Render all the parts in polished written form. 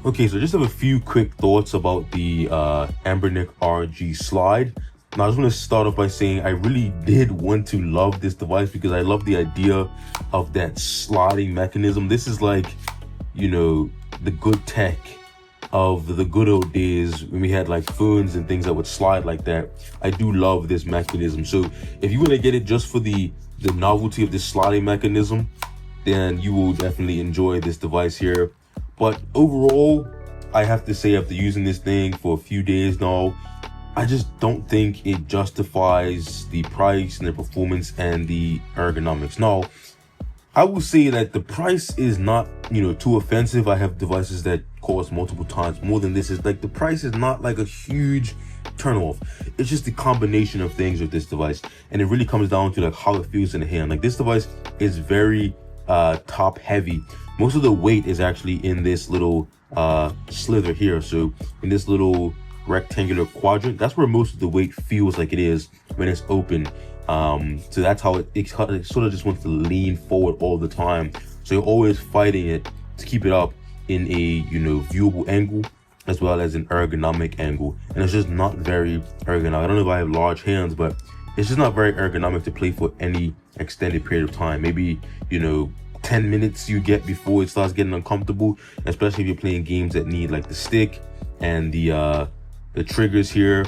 Okay, so just have a few quick thoughts about the Anbernic RG slide. Now, I just want to start off by saying I really did want to love this device because I love the idea of that sliding mechanism. This is like, you know, the good tech of the good old days when we had like phones and things that would slide like that. I do love this mechanism. So if you want to get it just for the novelty of this sliding mechanism, then you will definitely enjoy this device here. But overall, I have to say, after using this thing for a few days now, I just don't think it justifies the price and the performance and the ergonomics. Now, I will say that the price is not, too offensive. I have devices that cost multiple times more than this. Is like the price is not like a huge turnoff. It's just the combination of things with this device, and it really comes down to like how it feels in the hand. Like this device is very top heavy. Most of the weight is actually in this little slither here. So in this little rectangular quadrant, that's where most of the weight feels like it is when it's open. So that's how it sort of just wants to lean forward all the time. So you're always fighting it to keep it up in a viewable angle as well as an ergonomic angle. And it's just not very ergonomic. I don't know if I have large hands, but it's just not very ergonomic to play for any extended period of time. Maybe 10 minutes you get before it starts getting uncomfortable, especially if you're playing games that need like the stick and the triggers here.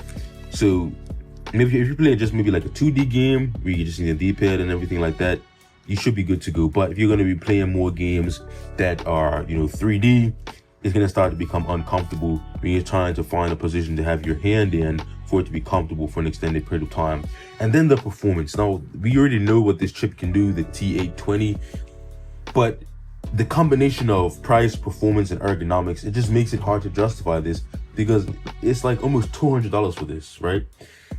So maybe if you're playing just maybe like a 2D game where you just need a D-pad and everything like that, you should be good to go. But if you're going to be playing more games that are 3D, it's going to start to become uncomfortable when you're trying to find a position to have your hand in for it to be comfortable for an extended period of time. And then the performance. Now, we already know what this chip can do, the T820, but the combination of price, performance, and ergonomics, it just makes it hard to justify this because it's like almost $200 for this, right?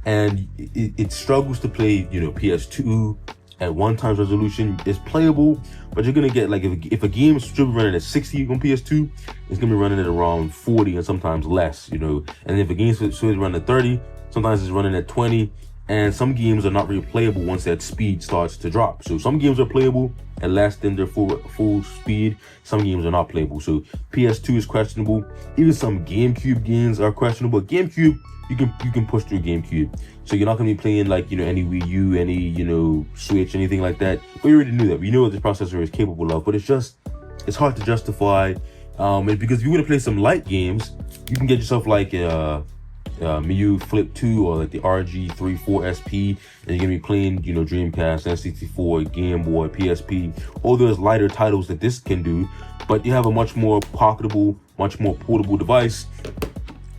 And it struggles to play, PS2 at 1x resolution. It's playable, but you're gonna get like if a game is still running at 60 on PS2, it's gonna be running at around 40 and sometimes less, And if a game is running at 30, sometimes it's running at 20. And some games are not really playable once that speed starts to drop. So some games are playable at less than their full speed. Some games are not playable. So PS2 is questionable. Even some GameCube games are questionable. GameCube, you can push through GameCube. So you're not gonna be playing like any Wii U, any Switch, anything like that. But you already knew that. We know what this processor is capable of. But it's hard to justify. And because if you want to play some light games, you can get yourself like Miu Flip 2 or like the RG34 SP, and you're gonna be playing Dreamcast, N64, Game Boy, PSP, all those lighter titles that this can do. But you have a much more pocketable, much more portable device,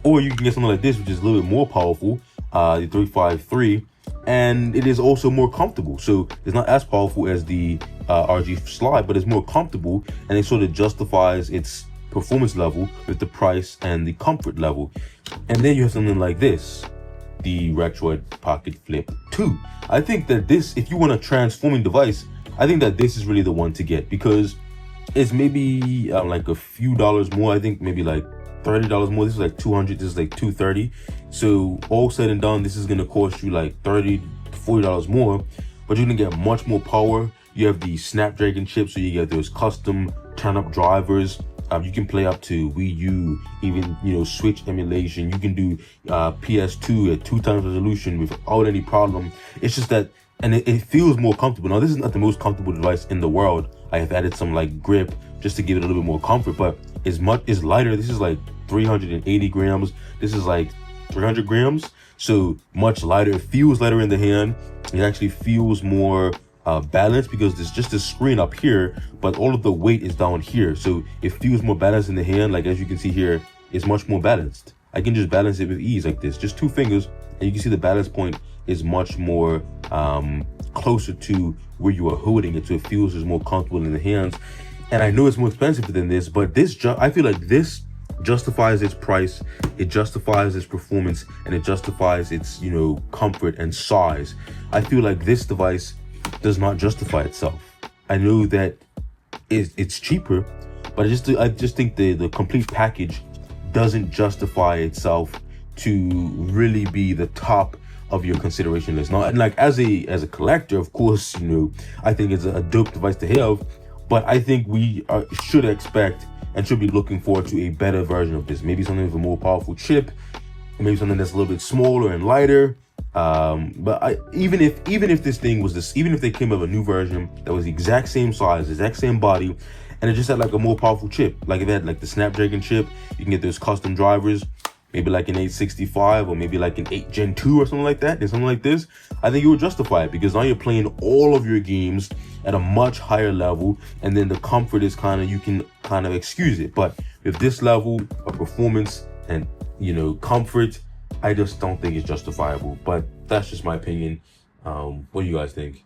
or you can get something like this, which is a little bit more powerful, the 353, and it is also more comfortable. So it's not as powerful as the RG slide, but it's more comfortable, and it sort of justifies its performance level with the price and the comfort level. And then you have something like this, the Retroid Pocket Flip 2. I think that this, if you want a transforming device, I think that this is really the one to get because it's maybe like a few dollars more. I think maybe like $30 more. This is like $200. This is like $230. So all said and done, this is gonna cost you like $30 to $40 more, but you're gonna get much more power. You have the Snapdragon chip, so you get those custom turn-up drivers. You can play up to Wii U, even Switch emulation. You can do PS2 at 2x resolution without any problem. It's just that, and it feels more comfortable. Now, this is not the most comfortable device in the world. I have added some like grip just to give it a little bit more comfort, but it's lighter. This is like 380 grams. This is like 300 grams, so much lighter. It feels lighter in the hand. It actually feels more balanced because there's just a screen up here, but all of the weight is down here, so it feels more balanced in the hand. Like as you can see here, it's much more balanced. I can just balance it with ease like this, just 2 fingers, and you can see the balance point is much more closer to where you are holding it, so it feels just more comfortable in the hands. And I know it's more expensive than this, but I feel like this justifies its price, it justifies its performance, and it justifies its comfort and size. I feel like this device does not justify itself. I know that it's cheaper, but I just think the complete package doesn't justify itself to really be the top of your consideration list. Now, and like as a collector, of course, I think it's a dope device to have, but I think we should expect and should be looking forward to a better version of this. Maybe something with a more powerful chip, maybe something that's a little bit smaller and lighter. But even if this thing was this, even if they came up with a new version that was the exact same size, exact same body, and it just had like a more powerful chip, like if it had like the Snapdragon chip, you can get those custom drivers, maybe like an 865 or maybe like an 8 Gen 2 or something like that, and something like this, I think it would justify it, because now you're playing all of your games at a much higher level, and then the comfort is you can kind of excuse it. But with this level of performance and, you know, comfort, I just don't think it's justifiable. But that's just my opinion. What do you guys think?